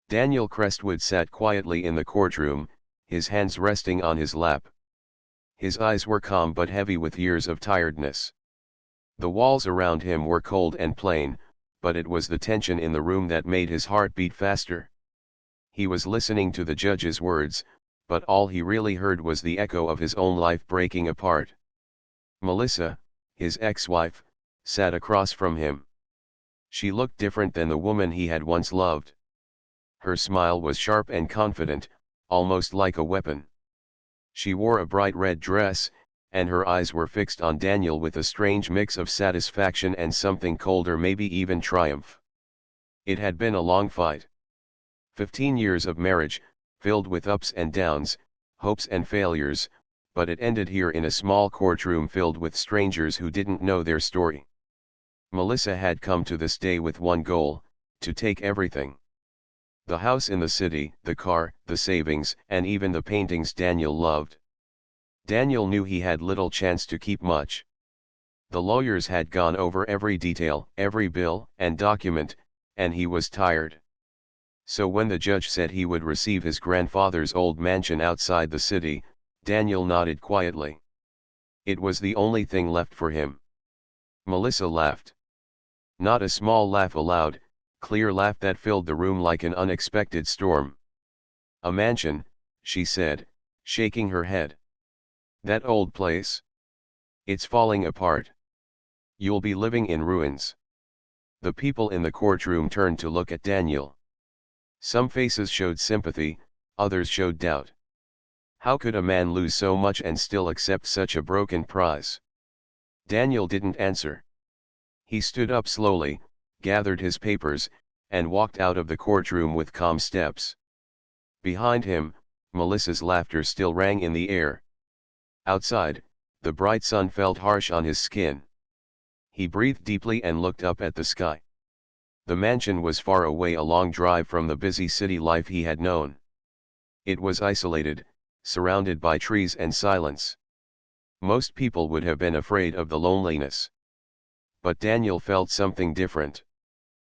Daniel Crestwood sat quietly in the courtroom, his hands resting on his lap. His eyes were calm but heavy with years of tiredness. The walls around him were cold and plain, but it was the tension in the room that made his heart beat faster. He was listening to the judge's words, but all he really heard was the echo of his own life breaking apart. Melissa, his ex-wife, sat across from him. She looked different than the woman he had once loved. Her smile was sharp and confident, almost like a weapon. She wore a bright red dress, and her eyes were fixed on Daniel with a strange mix of satisfaction and something colder, maybe even triumph. It had been a long fight. 15 years of marriage, filled with ups and downs, hopes and failures, but it ended here in a small courtroom filled with strangers who didn't know their story. Melissa had come to this day with one goal: to take everything. The house in the city, the car, the savings, and even the paintings Daniel loved. Daniel knew he had little chance to keep much. The lawyers had gone over every detail, every bill and document, and he was tired. So when the judge said he would receive his grandfather's old mansion outside the city, Daniel nodded quietly. It was the only thing left for him. Melissa laughed. Not a small laugh, a loud, clear laugh that filled the room like an unexpected storm. "A mansion," she said, shaking her head. "That old place? It's falling apart. You'll be living in ruins." The people in the courtroom turned to look at Daniel. Some faces showed sympathy, others showed doubt. How could a man lose so much and still accept such a broken prize? Daniel didn't answer. He stood up slowly, gathered his papers, and walked out of the courtroom with calm steps. Behind him, Melissa's laughter still rang in the air. Outside, the bright sun felt harsh on his skin. He breathed deeply and looked up at the sky. The mansion was far away, a long drive from the busy city life he had known. It was isolated, surrounded by trees and silence. Most people would have been afraid of the loneliness. But Daniel felt something different.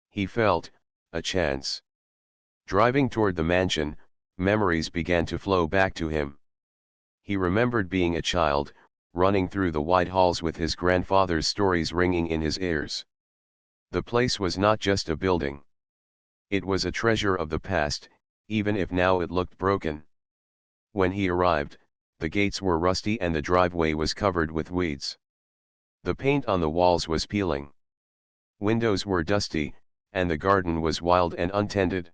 He felt a chance. Driving toward the mansion, memories began to flow back to him. He remembered being a child, running through the wide halls with his grandfather's stories ringing in his ears. The place was not just a building. It was a treasure of the past, even if now it looked broken. When he arrived, the gates were rusty and the driveway was covered with weeds. The paint on the walls was peeling. Windows were dusty, and the garden was wild and untended.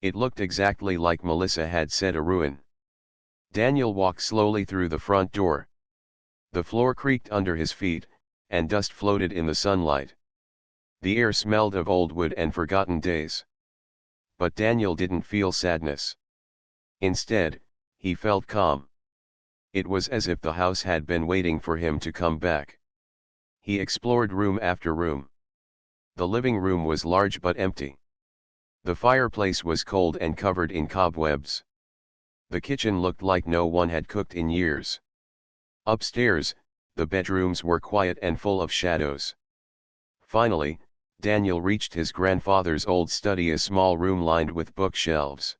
It looked exactly like Melissa had said, a ruin. Daniel walked slowly through the front door. The floor creaked under his feet, and dust floated in the sunlight. The air smelled of old wood and forgotten days. But Daniel didn't feel sadness. Instead, he felt calm. It was as if the house had been waiting for him to come back. He explored room after room. The living room was large but empty. The fireplace was cold and covered in cobwebs. The kitchen looked like no one had cooked in years. Upstairs, the bedrooms were quiet and full of shadows. Finally, Daniel reached his grandfather's old study, a small room lined with bookshelves.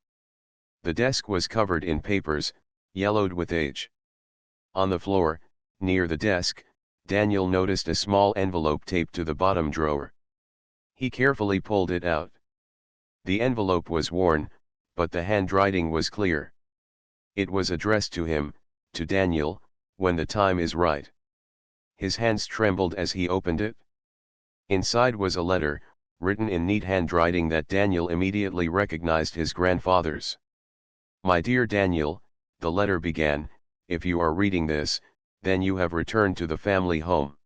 The desk was covered in papers, yellowed with age. On the floor, near the desk, Daniel noticed a small envelope taped to the bottom drawer. He carefully pulled it out. The envelope was worn, but the handwriting was clear. It was addressed to him, to Daniel, "When the time is right." His hands trembled as he opened it. Inside was a letter, written in neat handwriting that Daniel immediately recognized his grandfather's. "My dear Daniel," the letter began, "if you are reading this, then you have returned to the family home.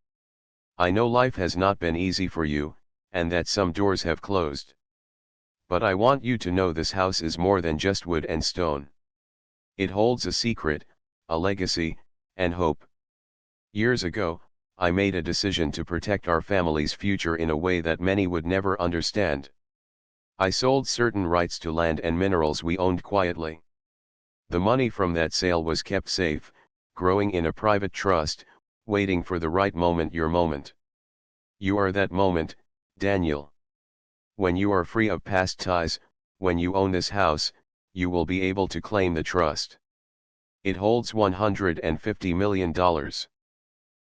I know life has not been easy for you, and that some doors have closed. But I want you to know this house is more than just wood and stone. It holds a secret, a legacy, and hope. Years ago, I made a decision to protect our family's future in a way that many would never understand. I sold certain rights to land and minerals we owned quietly. The money from that sale was kept safe, growing in a private trust, waiting for the right moment, your moment. You are that moment, Daniel. When you are free of past ties, When you own this house, you will be able to claim the trust. It holds $150 million.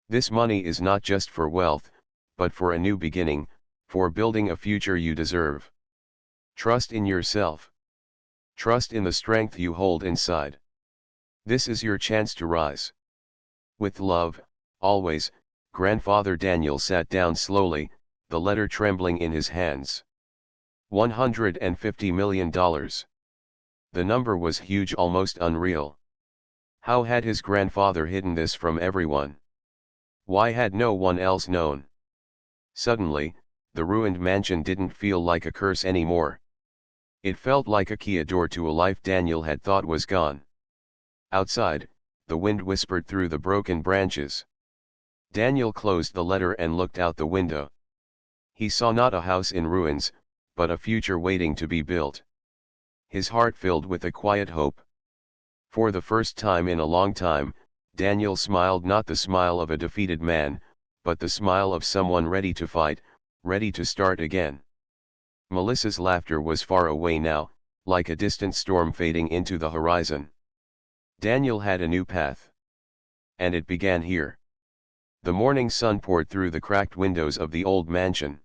This money is not just for wealth, but for a new beginning, for building a future you deserve. Trust in yourself. Trust in the strength you hold inside. This is your chance to rise. With love, always, Grandfather Daniel sat down slowly, the letter trembling in his hands. $150 million. The number was huge, almost unreal. How had his grandfather hidden this from everyone? Why had no one else known? Suddenly, the ruined mansion didn't feel like a curse anymore. It felt like a key, a door to a life Daniel had thought was gone. Outside, the wind whispered through the broken branches. Daniel closed the letter and looked out the window. He saw not a house in ruins, but a future waiting to be built. His heart filled with a quiet hope. For the first time in a long time, Daniel smiled, not the smile of a defeated man, but the smile of someone ready to fight, ready to start again. Melissa's laughter was far away now, like a distant storm fading into the horizon. Daniel had a new path. And it began here. The morning sun poured through the cracked windows of the old mansion.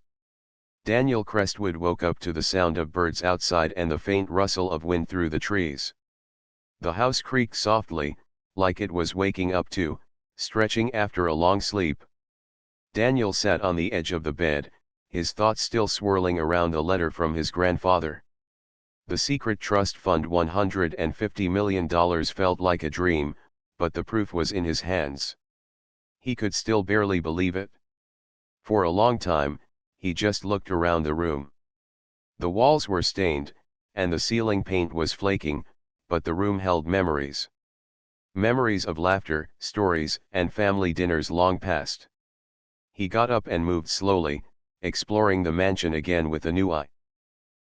Daniel Crestwood woke up to the sound of birds outside and the faint rustle of wind through the trees. The house creaked softly, like it was waking up too, stretching after a long sleep. Daniel sat on the edge of the bed, his thoughts still swirling around the letter from his grandfather. The secret trust fund, $150 million, felt like a dream, but the proof was in his hands. He could still barely believe it. For a long time, he just looked around the room. The walls were stained, and the ceiling paint was flaking, but the room held memories. Memories of laughter, stories, and family dinners long past. He got up and moved slowly, exploring the mansion again with a new eye.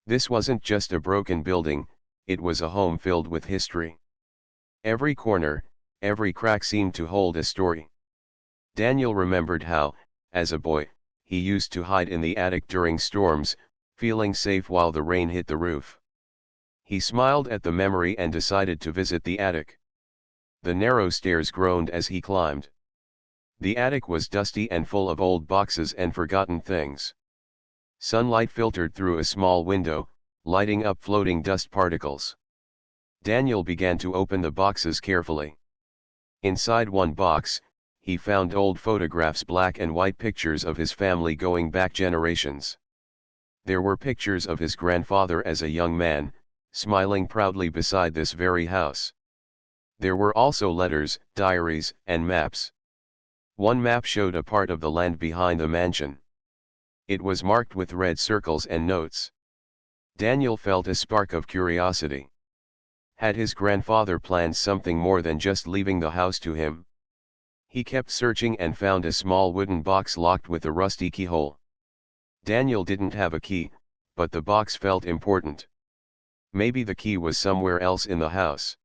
This wasn't just a broken building, it was a home filled with history. Every corner, every crack seemed to hold a story. Daniel remembered how, as a boy, he used to hide in the attic during storms, feeling safe while the rain hit the roof. He smiled at the memory and decided to visit the attic. The narrow stairs groaned as he climbed. The attic was dusty and full of old boxes and forgotten things. Sunlight filtered through a small window, lighting up floating dust particles. Daniel began to open the boxes carefully. Inside one box, he found old photographs, black and white pictures of his family going back generations. There were pictures of his grandfather as a young man, smiling proudly beside this very house. There were also letters, diaries, and maps. One map showed a part of the land behind the mansion. It was marked with red circles and notes. Daniel felt a spark of curiosity. Had his grandfather planned something more than just leaving the house to him? He kept searching and found a small wooden box locked with a rusty keyhole. Daniel didn't have a key, but the box felt important. Maybe the key was somewhere else in the house.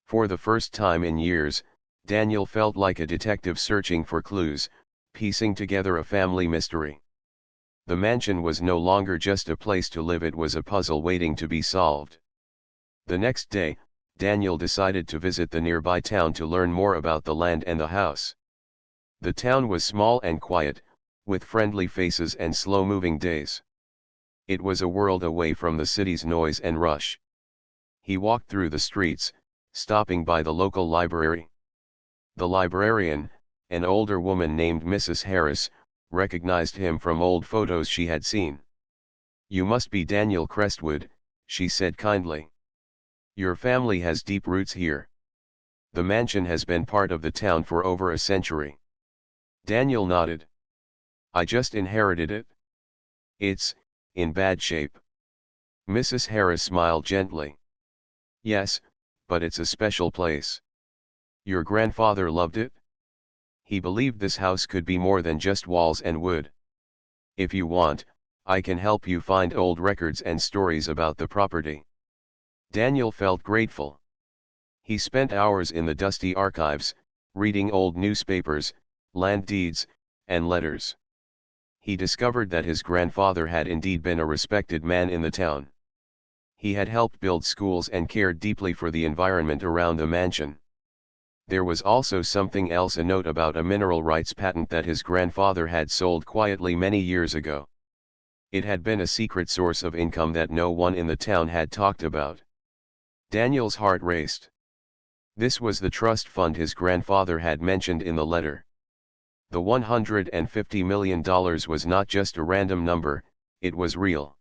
For the first time in years, Daniel felt like a detective searching for clues, piecing together a family mystery. The mansion was no longer just a place to live, it was a puzzle waiting to be solved. The next day, Daniel decided to visit the nearby town to learn more about the land and the house. The town was small and quiet, with friendly faces and slow-moving days. It was a world away from the city's noise and rush. He walked through the streets, stopping by the local library. The librarian, an older woman named Mrs. Harris, recognized him from old photos she had seen. "You must be Daniel Crestwood," she said kindly. "Your family has deep roots here. The mansion has been part of the town for over a century." Daniel nodded. "I just inherited it. It's in bad shape." Mrs. Harris smiled gently. "Yes, but it's a special place. Your grandfather loved it. He believed this house could be more than just walls and wood. If you want, I can help you find old records and stories about the property." Daniel felt grateful. He spent hours in the dusty archives, reading old newspapers, land deeds, and letters. He discovered that his grandfather had indeed been a respected man in the town. He had helped build schools and cared deeply for the environment around the mansion. There was also something else, a note about a mineral rights patent that his grandfather had sold quietly many years ago. It had been a secret source of income that no one in the town had talked about. Daniel's heart raced. This was the trust fund his grandfather had mentioned in the letter. The $150 million was not just a random number, it was real.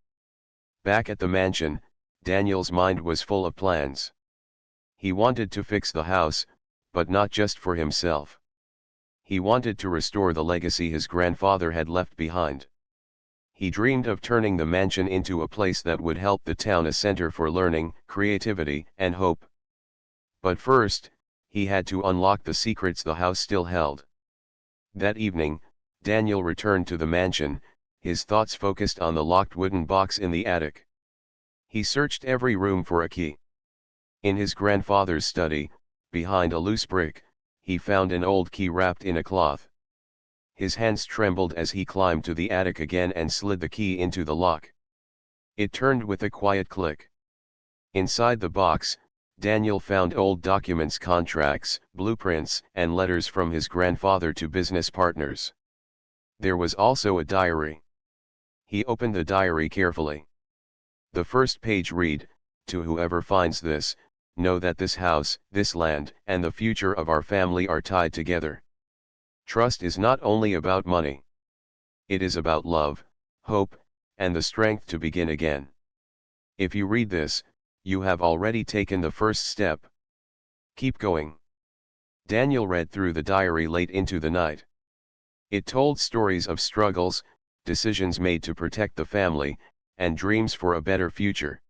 Back at the mansion, Daniel's mind was full of plans. He wanted to fix the house, but not just for himself. He wanted to restore the legacy his grandfather had left behind. He dreamed of turning the mansion into a place that would help the town, a center for learning, creativity, and hope. But first, he had to unlock the secrets the house still held. That evening, Daniel returned to the mansion, his thoughts focused on the locked wooden box in the attic. He searched every room for a key. In his grandfather's study, behind a loose brick, he found an old key wrapped in a cloth. His hands trembled as he climbed to the attic again and slid the key into the lock. It turned with a quiet click. Inside the box, Daniel found old documents, contracts, blueprints, and letters from his grandfather to business partners. There was also a diary. He opened the diary carefully. The first page read, "To whoever finds this, know that this house, this land, and the future of our family are tied together. Trust is not only about money. It is about love, hope, and the strength to begin again. If you read this, you have already taken the first step. Keep going." Daniel read through the diary late into the night. It told stories of struggles, decisions made to protect the family, and dreams for a better future.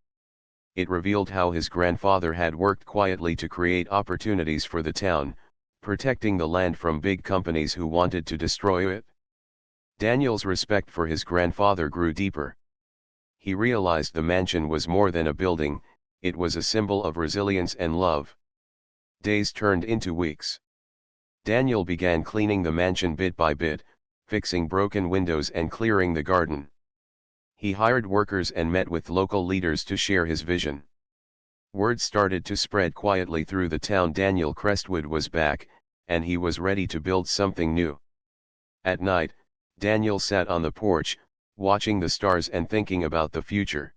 It revealed how his grandfather had worked quietly to create opportunities for the town, protecting the land from big companies who wanted to destroy it. Daniel's respect for his grandfather grew deeper. He realized the mansion was more than a building, it was a symbol of resilience and love. Days turned into weeks. Daniel began cleaning the mansion bit by bit, fixing broken windows and clearing the garden. He hired workers and met with local leaders to share his vision. Word started to spread quietly through the town. Daniel Crestwood was back, and he was ready to build something new. At night, Daniel sat on the porch, watching the stars and thinking about the future.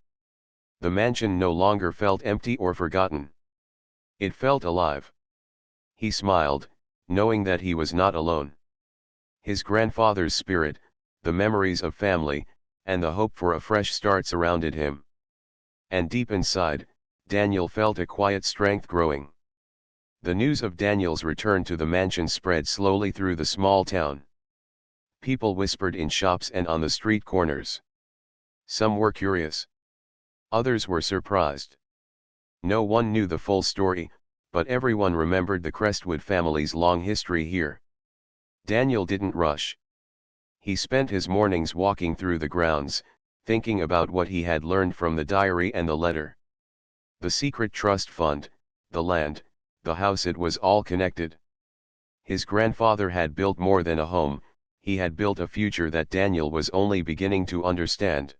The mansion no longer felt empty or forgotten. It felt alive. He smiled, knowing that he was not alone. His grandfather's spirit, the memories of family, and the hope for a fresh start surrounded him. And deep inside, Daniel felt a quiet strength growing. The news of Daniel's return to the mansion spread slowly through the small town. People whispered in shops and on the street corners. Some were curious. Others were surprised. No one knew the full story, but everyone remembered the Crestwood family's long history here. Daniel didn't rush. He spent his mornings walking through the grounds, thinking about what he had learned from the diary and the letter. The secret trust fund, the land, the house, it was all connected. His grandfather had built more than a home, he had built a future that Daniel was only beginning to understand.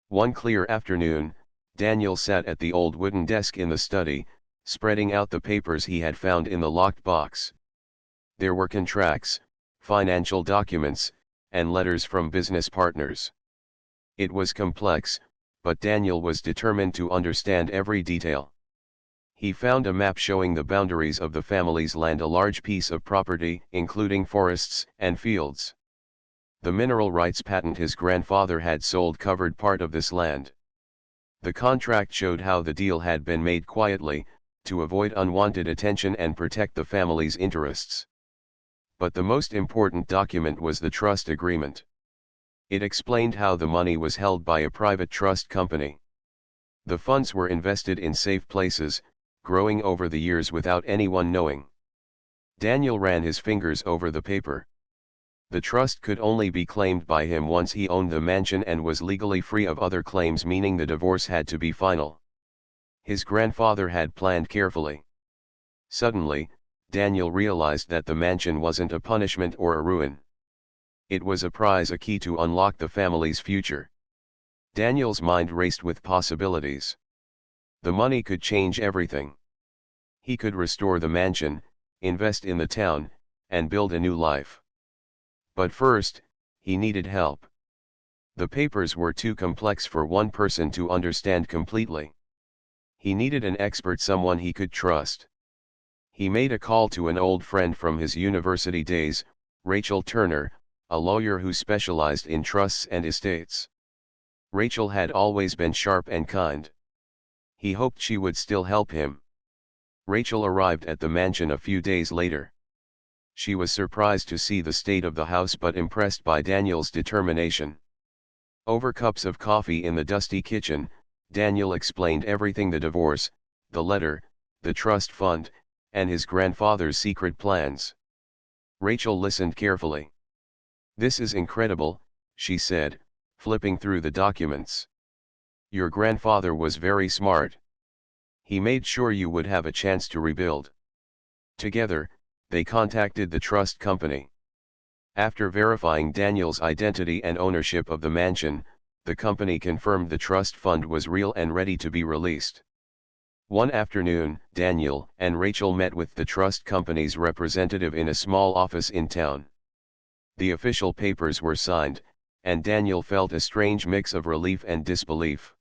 One clear afternoon, Daniel sat at the old wooden desk in the study, spreading out the papers he had found in the locked box. There were contracts, financial documents, and letters from business partners. It was complex, but Daniel was determined to understand every detail. He found a map showing the boundaries of the family's land, a large piece of property, including forests and fields. The mineral rights patent his grandfather had sold covered part of this land. The contract showed how the deal had been made quietly, to avoid unwanted attention and protect the family's interests. But the most important document was the trust agreement. It explained how the money was held by a private trust company. The funds were invested in safe places, growing over the years without anyone knowing. Daniel ran his fingers over the paper. The trust could only be claimed by him once he owned the mansion and was legally free of other claims, meaning the divorce had to be final. His grandfather had planned carefully. Suddenly, Daniel realized that the mansion wasn't a punishment or a ruin. It was a prize, a key to unlock the family's future. Daniel's mind raced with possibilities. The money could change everything. He could restore the mansion, invest in the town, and build a new life. But first, he needed help. The papers were too complex for one person to understand completely. He needed an expert, someone he could trust. He made a call to an old friend from his university days, Rachel Turner, a lawyer who specialized in trusts and estates. Rachel had always been sharp and kind. He hoped she would still help him. Rachel arrived at the mansion a few days later. She was surprised to see the state of the house but impressed by Daniel's determination. Over cups of coffee in the dusty kitchen, Daniel explained everything: the divorce, the letter, the trust fund, and his grandfather's secret plans. Rachel listened carefully. "This is incredible," she said, flipping through the documents. "Your grandfather was very smart. He made sure you would have a chance to rebuild." Together, they contacted the trust company. After verifying Daniel's identity and ownership of the mansion, the company confirmed the trust fund was real and ready to be released. One afternoon, Daniel and Rachel met with the trust company's representative in a small office in town. The official papers were signed, and Daniel felt a strange mix of relief and disbelief.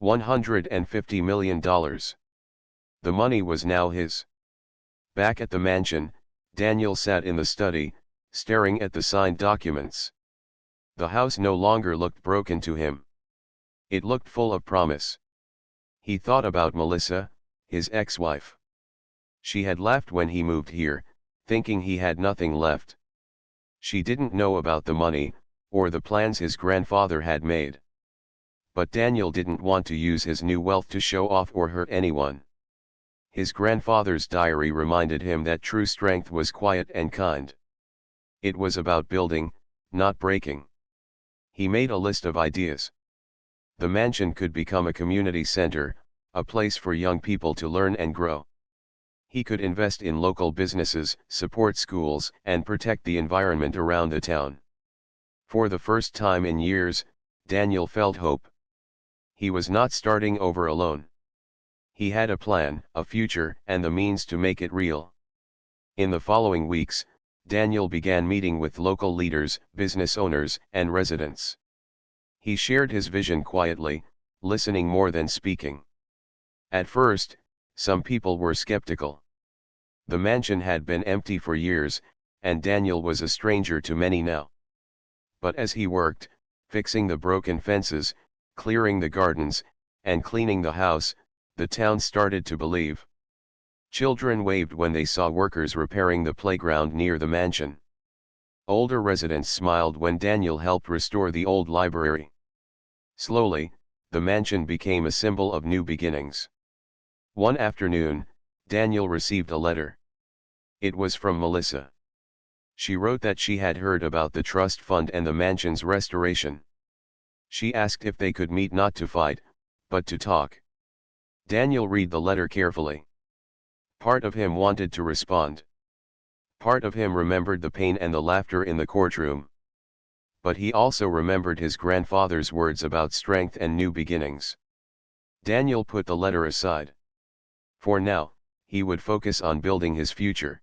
$150 million. The money was now his. Back at the mansion, Daniel sat in the study, staring at the signed documents. The house no longer looked broken to him. It looked full of promise. He thought about Melissa, his ex-wife. She had laughed when he moved here, thinking he had nothing left. She didn't know about the money, or the plans his grandfather had made. But Daniel didn't want to use his new wealth to show off or hurt anyone. His grandfather's diary reminded him that true strength was quiet and kind. It was about building, not breaking. He made a list of ideas. The mansion could become a community center, a place for young people to learn and grow. He could invest in local businesses, support schools, and protect the environment around the town. For the first time in years, Daniel felt hope. He was not starting over alone. He had a plan, a future, and the means to make it real. In the following weeks, Daniel began meeting with local leaders, business owners, and residents. He shared his vision quietly, listening more than speaking. At first, some people were skeptical. The mansion had been empty for years, and Daniel was a stranger to many now. But as he worked, fixing the broken fences, clearing the gardens, and cleaning the house, the town started to believe. Children waved when they saw workers repairing the playground near the mansion. Older residents smiled when Daniel helped restore the old library. Slowly, the mansion became a symbol of new beginnings. One afternoon, Daniel received a letter. It was from Melissa. She wrote that she had heard about the trust fund and the mansion's restoration. She asked if they could meet, not to fight, but to talk. Daniel read the letter carefully. Part of him wanted to respond. Part of him remembered the pain and the laughter in the courtroom. But he also remembered his grandfather's words about strength and new beginnings. Daniel put the letter aside. For now, he would focus on building his future.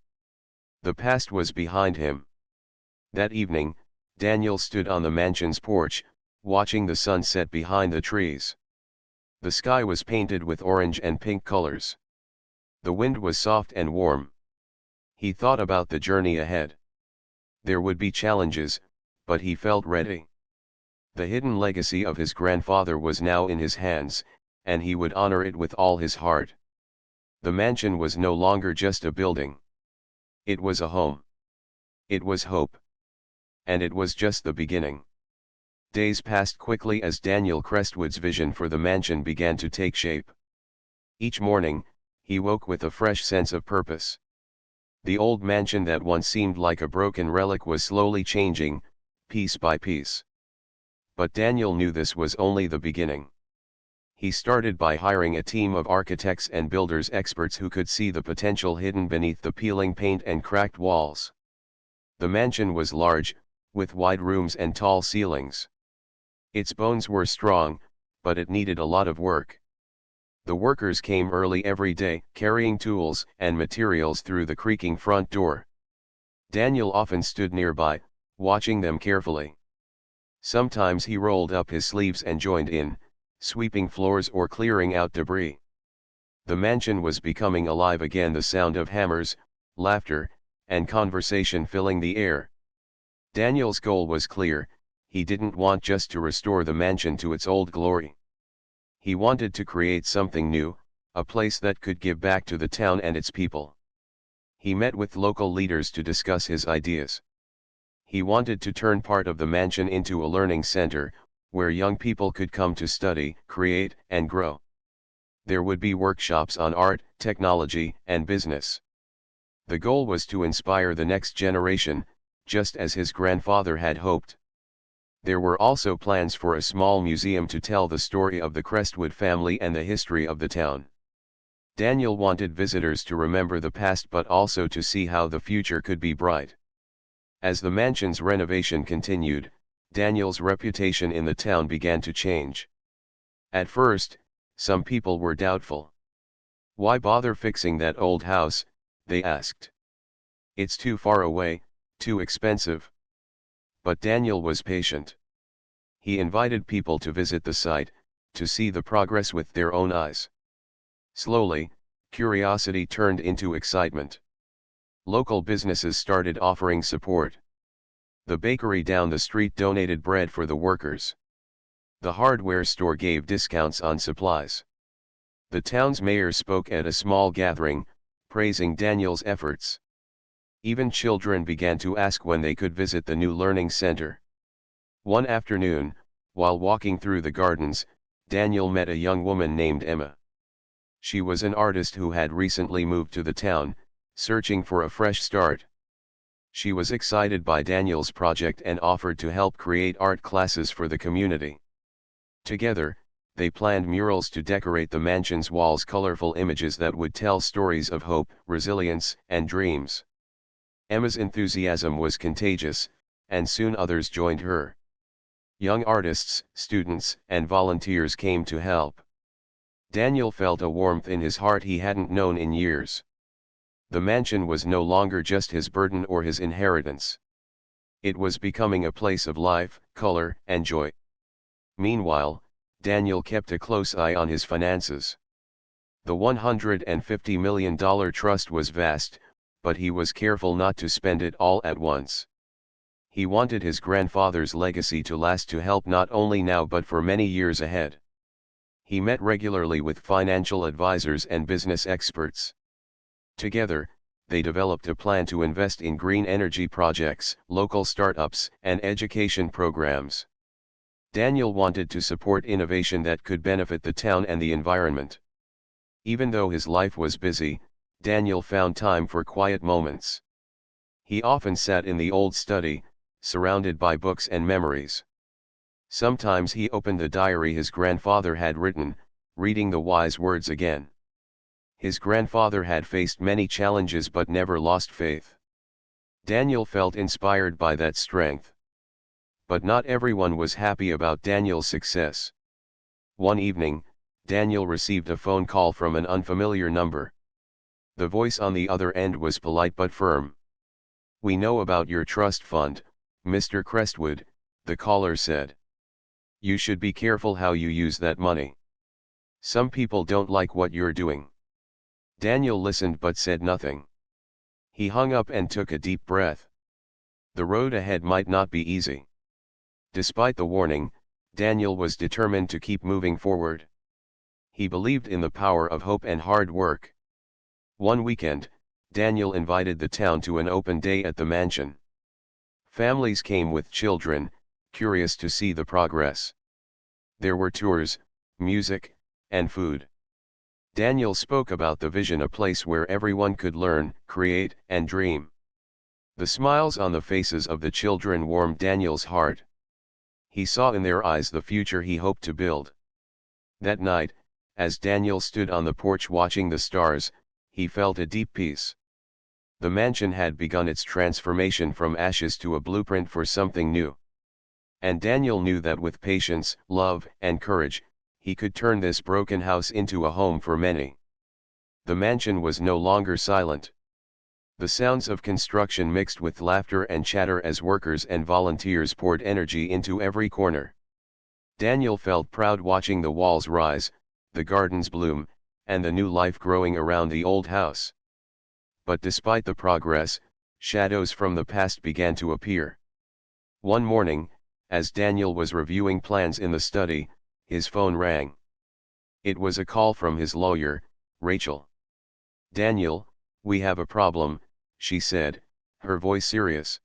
The past was behind him. That evening, Daniel stood on the mansion's porch, watching the sun set behind the trees. The sky was painted with orange and pink colors. The wind was soft and warm. He thought about the journey ahead. There would be challenges, but he felt ready. The hidden legacy of his grandfather was now in his hands, and he would honor it with all his heart. The mansion was no longer just a building. It was a home. It was hope. And it was just the beginning. Days passed quickly as Daniel Crestwood's vision for the mansion began to take shape. Each morning, he woke with a fresh sense of purpose. The old mansion that once seemed like a broken relic was slowly changing, piece by piece. But Daniel knew this was only the beginning. He started by hiring a team of architects and builders, experts who could see the potential hidden beneath the peeling paint and cracked walls. The mansion was large, with wide rooms and tall ceilings. Its bones were strong, but it needed a lot of work. The workers came early every day, carrying tools and materials through the creaking front door. Daniel often stood nearby, watching them carefully. Sometimes he rolled up his sleeves and joined in, sweeping floors or clearing out debris. The mansion was becoming alive again, the sound of hammers, laughter, and conversation filling the air. Daniel's goal was clear: he didn't want just to restore the mansion to its old glory. He wanted to create something new, a place that could give back to the town and its people. He met with local leaders to discuss his ideas. He wanted to turn part of the mansion into a learning center, where young people could come to study, create, and grow. There would be workshops on art, technology, and business. The goal was to inspire the next generation, just as his grandfather had hoped. There were also plans for a small museum to tell the story of the Crestwood family and the history of the town. Daniel wanted visitors to remember the past but also to see how the future could be bright. As the mansion's renovation continued, Daniel's reputation in the town began to change. At first, some people were doubtful. "Why bother fixing that old house?" they asked. "It's too far away, too expensive." But Daniel was patient. He invited people to visit the site, to see the progress with their own eyes. Slowly, curiosity turned into excitement. Local businesses started offering support. The bakery down the street donated bread for the workers. The hardware store gave discounts on supplies. The town's mayor spoke at a small gathering, praising Daniel's efforts. Even children began to ask when they could visit the new learning center. One afternoon, while walking through the gardens, Daniel met a young woman named Emma. She was an artist who had recently moved to the town, searching for a fresh start. She was excited by Daniel's project and offered to help create art classes for the community. Together, they planned murals to decorate the mansion's walls, colorful images that would tell stories of hope, resilience, and dreams. Emma's enthusiasm was contagious, and soon others joined her. Young artists, students, and volunteers came to help. Daniel felt a warmth in his heart he hadn't known in years. The mansion was no longer just his burden or his inheritance. It was becoming a place of life, color, and joy. Meanwhile, Daniel kept a close eye on his finances. The $150 million trust was vast, but he was careful not to spend it all at once. He wanted his grandfather's legacy to last, to help not only now but for many years ahead. He met regularly with financial advisors and business experts. Together, they developed a plan to invest in green energy projects, local startups, and education programs. Daniel wanted to support innovation that could benefit the town and the environment. Even though his life was busy, Daniel found time for quiet moments. He often sat in the old study, surrounded by books and memories. Sometimes he opened the diary his grandfather had written, reading the wise words again. His grandfather had faced many challenges but never lost faith. Daniel felt inspired by that strength. But not everyone was happy about Daniel's success. One evening, Daniel received a phone call from an unfamiliar number. The voice on the other end was polite but firm. "We know about your trust fund, Mr. Crestwood," the caller said. "You should be careful how you use that money. Some people don't like what you're doing." Daniel listened but said nothing. He hung up and took a deep breath. The road ahead might not be easy. Despite the warning, Daniel was determined to keep moving forward. He believed in the power of hope and hard work. One weekend, Daniel invited the town to an open day at the mansion. Families came with children, curious to see the progress. There were tours, music, and food. Daniel spoke about the vision, a place where everyone could learn, create, and dream. The smiles on the faces of the children warmed Daniel's heart. He saw in their eyes the future he hoped to build. That night, as Daniel stood on the porch watching the stars, he felt a deep peace. The mansion had begun its transformation from ashes to a blueprint for something new. And Daniel knew that with patience, love, and courage, he could turn this broken house into a home for many. The mansion was no longer silent. The sounds of construction mixed with laughter and chatter as workers and volunteers poured energy into every corner. Daniel felt proud watching the walls rise, the gardens bloom, and the new life growing around the old house. But despite the progress, shadows from the past began to appear. One morning, as Daniel was reviewing plans in the study, his phone rang. It was a call from his lawyer, Rachel. "Daniel, we have a problem," she said, her voice serious.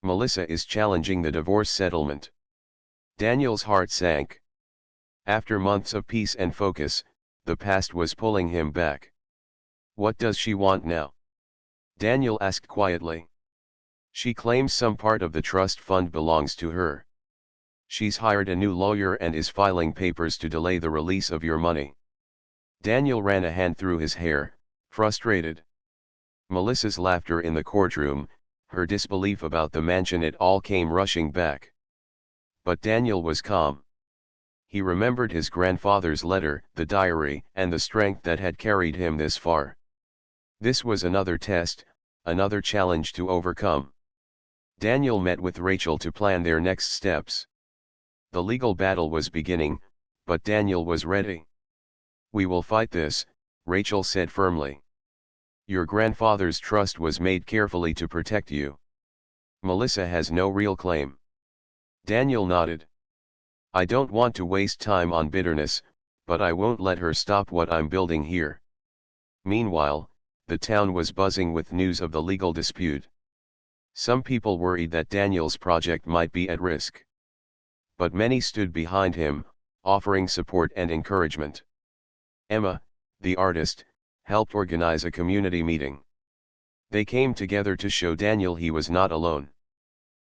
"Melissa is challenging the divorce settlement." Daniel's heart sank. After months of peace and focus, the past was pulling him back. "What does she want now?" Daniel asked quietly. "She claims some part of the trust fund belongs to her. She's hired a new lawyer and is filing papers to delay the release of your money." Daniel ran a hand through his hair, frustrated. Melissa's laughter in the courtroom, her disbelief about the mansion, it all came rushing back. But Daniel was calm. He remembered his grandfather's letter, the diary, and the strength that had carried him this far. This was another test, another challenge to overcome. Daniel met with Rachel to plan their next steps. The legal battle was beginning, but Daniel was ready. "We will fight this," Rachel said firmly. "Your grandfather's trust was made carefully to protect you. Melissa has no real claim." Daniel nodded. "I don't want to waste time on bitterness, but I won't let her stop what I'm building here." Meanwhile, the town was buzzing with news of the legal dispute. Some people worried that Daniel's project might be at risk. But many stood behind him, offering support and encouragement. Emma, the artist, helped organize a community meeting. They came together to show Daniel he was not alone.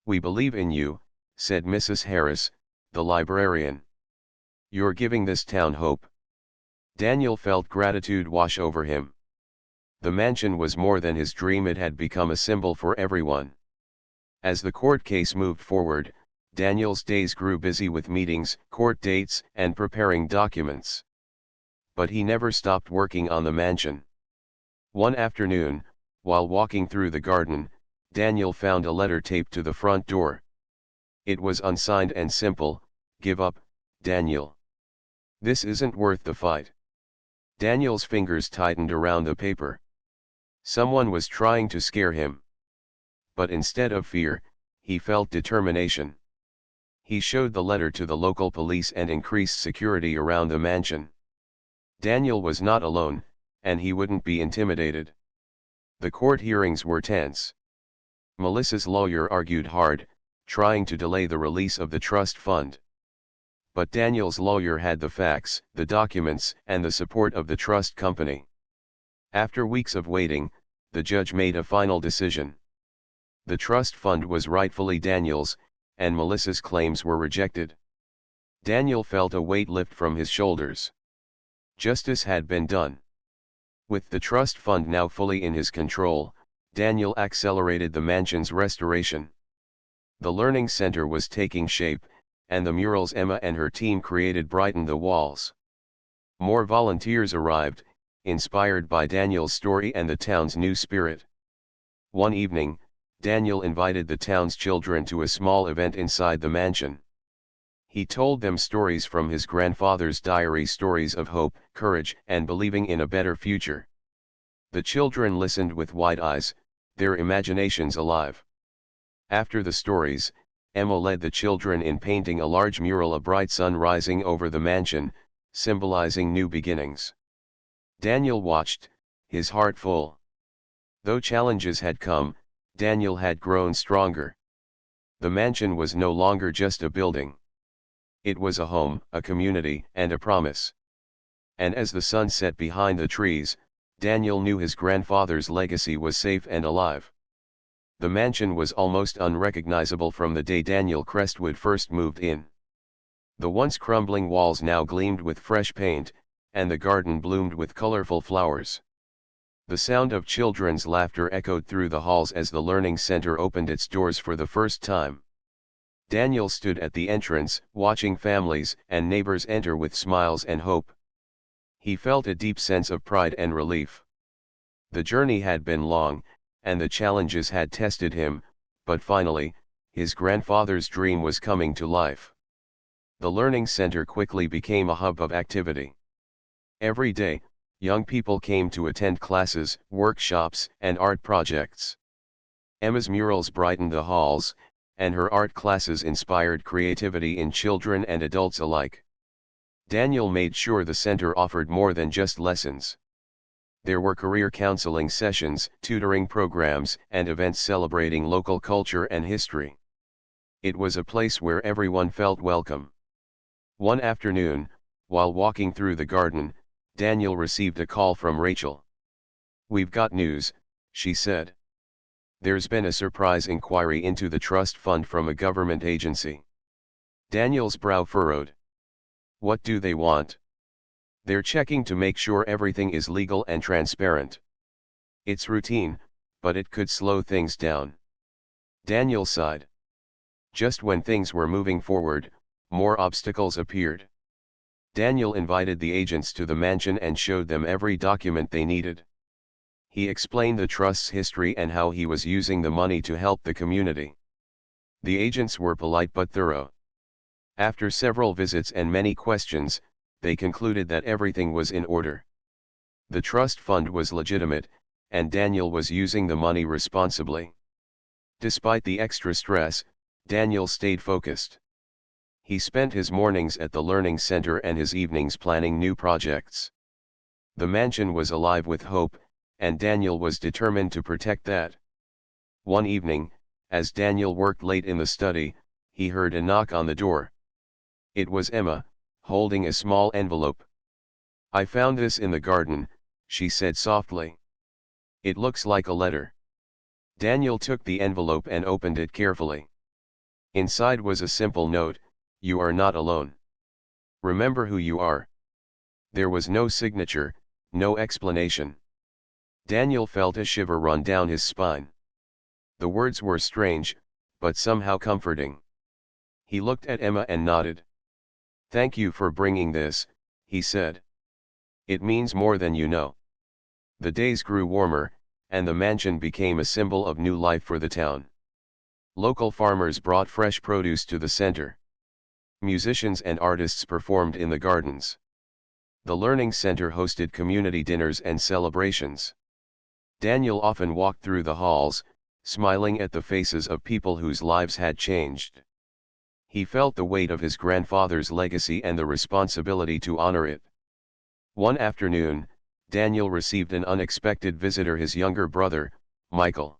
"We believe in you," said Mrs. Harris, the librarian. "You're giving this town hope." Daniel felt gratitude wash over him. The mansion was more than his dream, it had become a symbol for everyone. As the court case moved forward, Daniel's days grew busy with meetings, court dates, and preparing documents. But he never stopped working on the mansion. One afternoon, while walking through the garden, Daniel found a letter taped to the front door. It was unsigned and simple: "Give up, Daniel. This isn't worth the fight." Daniel's fingers tightened around the paper. Someone was trying to scare him. But instead of fear, he felt determination. He showed the letter to the local police and increased security around the mansion. Daniel was not alone, and he wouldn't be intimidated. The court hearings were tense. Melissa's lawyer argued hard, trying to delay the release of the trust fund. But Daniel's lawyer had the facts, the documents, and the support of the trust company. After weeks of waiting, the judge made a final decision. The trust fund was rightfully Daniel's, and Melissa's claims were rejected. Daniel felt a weight lift from his shoulders. Justice had been done. With the trust fund now fully in his control, Daniel accelerated the mansion's restoration. The learning center was taking shape, and the murals Emma and her team created brightened the walls. More volunteers arrived, inspired by Daniel's story and the town's new spirit. One evening, Daniel invited the town's children to a small event inside the mansion. He told them stories from his grandfather's diary, stories of hope, courage, and believing in a better future. The children listened with wide eyes, their imaginations alive. After the stories, Emma led the children in painting a large mural, a bright sun rising over the mansion, symbolizing new beginnings. Daniel watched, his heart full. Though challenges had come, Daniel had grown stronger. The mansion was no longer just a building. It was a home, a community, and a promise. And as the sun set behind the trees, Daniel knew his grandfather's legacy was safe and alive. The mansion was almost unrecognizable from the day Daniel Crestwood first moved in. The once crumbling walls now gleamed with fresh paint, and the garden bloomed with colorful flowers. The sound of children's laughter echoed through the halls as the learning center opened its doors for the first time. Daniel stood at the entrance, watching families and neighbors enter with smiles and hope. He felt a deep sense of pride and relief. The journey had been long, and the challenges had tested him, but finally, his grandfather's dream was coming to life. The Learning Center quickly became a hub of activity. Every day, young people came to attend classes, workshops, and art projects. Emma's murals brightened the halls, and her art classes inspired creativity in children and adults alike. Daniel made sure the center offered more than just lessons. There were career counseling sessions, tutoring programs, and events celebrating local culture and history. It was a place where everyone felt welcome. One afternoon, while walking through the garden, Daniel received a call from Rachel. "We've got news," she said. "There's been a surprise inquiry into the trust fund from a government agency." Daniel's brow furrowed. "What do they want?" "They're checking to make sure everything is legal and transparent. It's routine, but it could slow things down." Daniel sighed. Just when things were moving forward, more obstacles appeared. Daniel invited the agents to the mansion and showed them every document they needed. He explained the trust's history and how he was using the money to help the community. The agents were polite but thorough. After several visits and many questions, they concluded that everything was in order. The trust fund was legitimate, and Daniel was using the money responsibly. Despite the extra stress, Daniel stayed focused. He spent his mornings at the Learning Center and his evenings planning new projects. The mansion was alive with hope, and Daniel was determined to protect that. One evening, as Daniel worked late in the study, he heard a knock on the door. It was Emma, holding a small envelope. "I found this in the garden," she said softly. "It looks like a letter." Daniel took the envelope and opened it carefully. Inside was a simple note: "You are not alone. Remember who you are." There was no signature, no explanation. Daniel felt a shiver run down his spine. The words were strange, but somehow comforting. He looked at Emma and nodded. "Thank you for bringing this," he said. "It means more than you know." The days grew warmer, and the mansion became a symbol of new life for the town. Local farmers brought fresh produce to the center. Musicians and artists performed in the gardens. The Learning Center hosted community dinners and celebrations. Daniel often walked through the halls, smiling at the faces of people whose lives had changed. He felt the weight of his grandfather's legacy and the responsibility to honor it. One afternoon, Daniel received an unexpected visitor: his younger brother, Michael.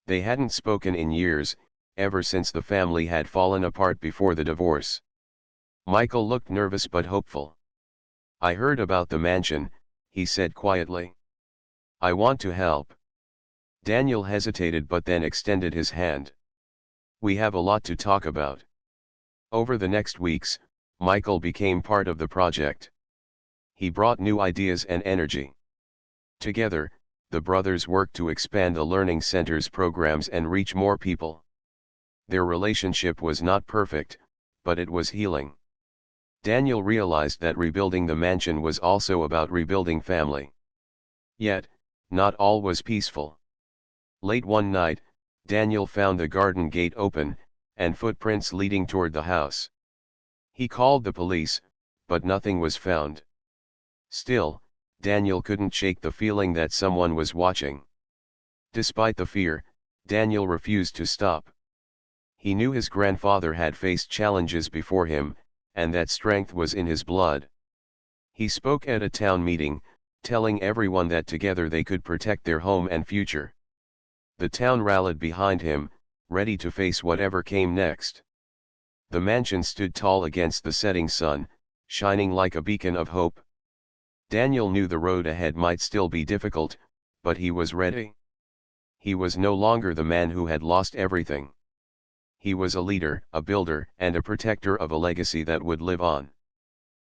They hadn't spoken in years, ever since the family had fallen apart before the divorce. Michael looked nervous but hopeful. "I heard about the mansion," he said quietly. "I want to help." Daniel hesitated but then extended his hand. "We have a lot to talk about." Over the next weeks, Michael became part of the project. He brought new ideas and energy. Together, the brothers worked to expand the Learning Center's programs and reach more people. Their relationship was not perfect, but it was healing. Daniel realized that rebuilding the mansion was also about rebuilding family. Yet, not all was peaceful. Late one night, Daniel found the garden gate open, and footprints leading toward the house. He called the police, but nothing was found. Still, Daniel couldn't shake the feeling that someone was watching. Despite the fear, Daniel refused to stop. He knew his grandfather had faced challenges before him, and that strength was in his blood. He spoke at a town meeting, telling everyone that together they could protect their home and future. The town rallied behind him, ready to face whatever came next. The mansion stood tall against the setting sun, shining like a beacon of hope. Daniel knew the road ahead might still be difficult, but he was ready. He was no longer the man who had lost everything. He was a leader, a builder, and a protector of a legacy that would live on.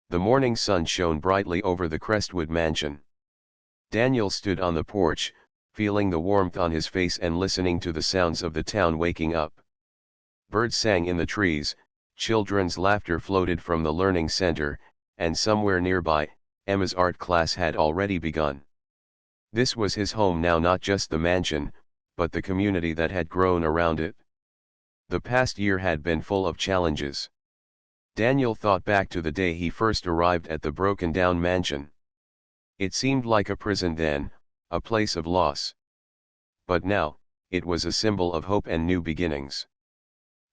The morning sun shone brightly over the Crestwood mansion. Daniel stood on the porch, feeling the warmth on his face and listening to the sounds of the town waking up. Birds sang in the trees, children's laughter floated from the learning center, and somewhere nearby, Emma's art class had already begun. This was his home now, not just the mansion, but the community that had grown around it. The past year had been full of challenges. Daniel thought back to the day he first arrived at the broken-down mansion. It seemed like a prison then, a place of loss. But now, it was a symbol of hope and new beginnings.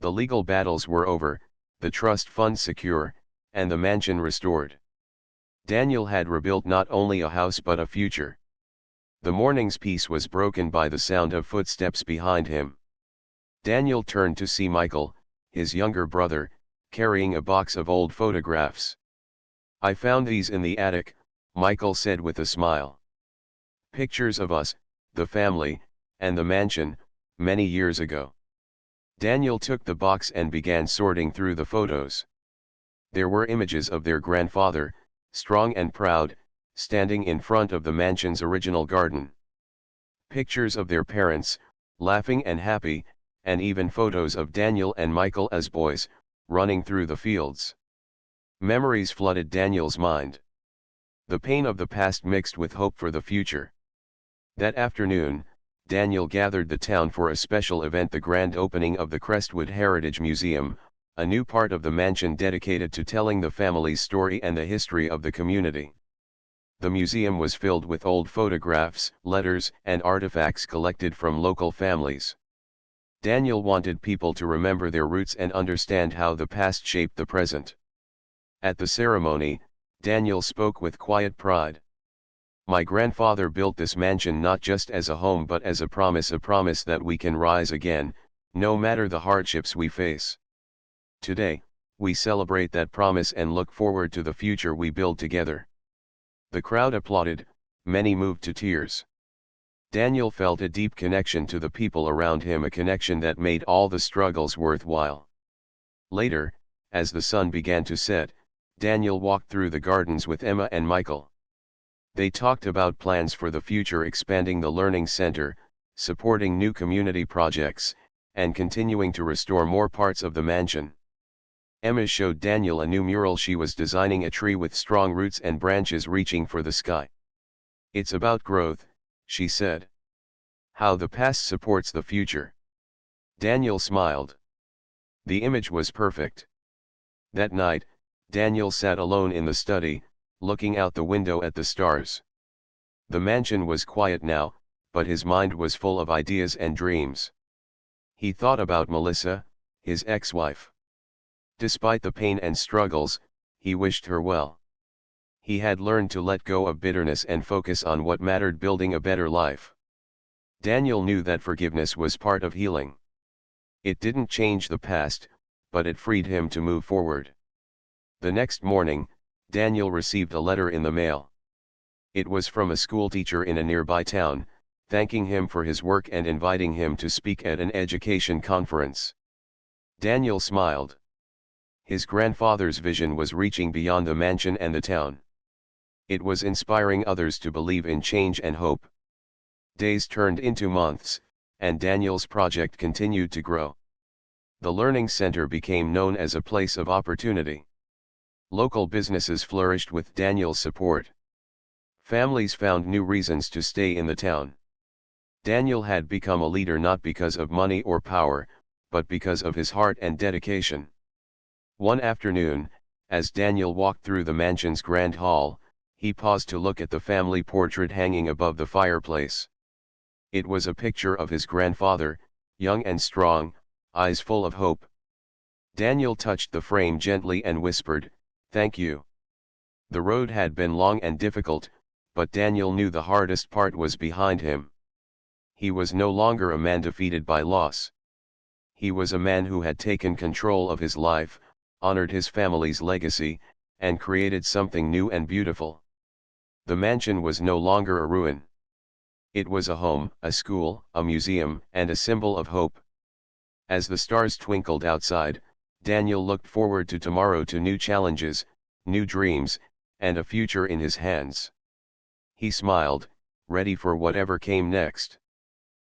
The legal battles were over, the trust fund secure, and the mansion restored. Daniel had rebuilt not only a house but a future. The morning's peace was broken by the sound of footsteps behind him. Daniel turned to see Michael, his younger brother, carrying a box of old photographs. "I found these in the attic," Michael said with a smile. "Pictures of us, the family, and the mansion, many years ago." Daniel took the box and began sorting through the photos. There were images of their grandfather, strong and proud, standing in front of the mansion's original garden. Pictures of their parents, laughing and happy, and even photos of Daniel and Michael as boys, running through the fields. Memories flooded Daniel's mind. The pain of the past mixed with hope for the future. That afternoon, Daniel gathered the town for a special event, the grand opening of the Crestwood Heritage Museum, a new part of the mansion dedicated to telling the family's story and the history of the community. The museum was filled with old photographs, letters, and artifacts collected from local families. Daniel wanted people to remember their roots and understand how the past shaped the present. At the ceremony, Daniel spoke with quiet pride. "My grandfather built this mansion not just as a home but as a promise that we can rise again, no matter the hardships we face. Today, we celebrate that promise and look forward to the future we build together." The crowd applauded, many moved to tears. Daniel felt a deep connection to the people around him, a connection that made all the struggles worthwhile. Later, as the sun began to set, Daniel walked through the gardens with Emma and Michael. They talked about plans for the future, expanding the learning center, supporting new community projects, and continuing to restore more parts of the mansion. Emma showed Daniel a new mural she was designing, a tree with strong roots and branches reaching for the sky. "It's about growth," she said. "How the past supports the future." Daniel smiled. The image was perfect. That night, Daniel sat alone in the study, looking out the window at the stars. The mansion was quiet now, but his mind was full of ideas and dreams. He thought about Melissa, his ex-wife. Despite the pain and struggles, he wished her well. He had learned to let go of bitterness and focus on what mattered, building a better life. Daniel knew that forgiveness was part of healing. It didn't change the past, but it freed him to move forward. The next morning, Daniel received a letter in the mail. It was from a schoolteacher in a nearby town, thanking him for his work and inviting him to speak at an education conference. Daniel smiled. His grandfather's vision was reaching beyond the mansion and the town. It was inspiring others to believe in change and hope. Days turned into months, and Daniel's project continued to grow. The Learning Center became known as a place of opportunity. Local businesses flourished with Daniel's support. Families found new reasons to stay in the town. Daniel had become a leader not because of money or power, but because of his heart and dedication. One afternoon, as Daniel walked through the mansion's grand hall, he paused to look at the family portrait hanging above the fireplace. It was a picture of his grandfather, young and strong, eyes full of hope. Daniel touched the frame gently and whispered, "Thank you." The road had been long and difficult, but Daniel knew the hardest part was behind him. He was no longer a man defeated by loss. He was a man who had taken control of his life, honored his family's legacy, and created something new and beautiful. The mansion was no longer a ruin. It was a home, a school, a museum, and a symbol of hope. As the stars twinkled outside, Daniel looked forward to tomorrow, to new challenges, new dreams, and a future in his hands. He smiled, ready for whatever came next.